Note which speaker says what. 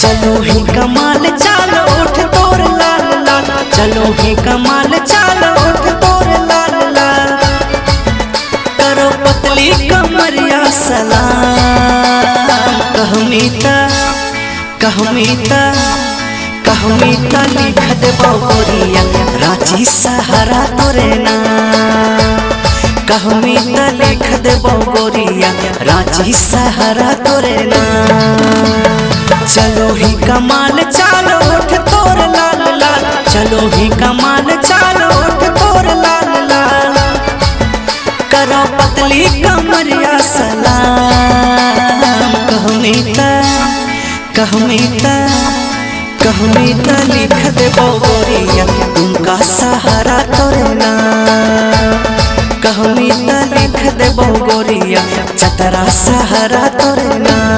Speaker 1: चलो ही कमाल चाल उठ तोर लाल लाल, चलो ही कमाल चाल उठ तोर लाल लाल। करो पतली कमरिया सलाम, कहमीता लिख देबो गोरिया रांची सहारा तोरे नाम। कहमीता लिख देबो गोरिया रांची सहारा तोरे नाम। चलो ही कमाल चाल उठ तोर लाल लाल, चलो ही कमाल चाल उठ तोर लाल लाल। करो पतली कमरिया सलाम, कहमीता लिख देबो गोरिया तुमका सहारा तोरे नाम। कहमीता लिख देबो गोरिया चतरा सहारा तोरे नाम।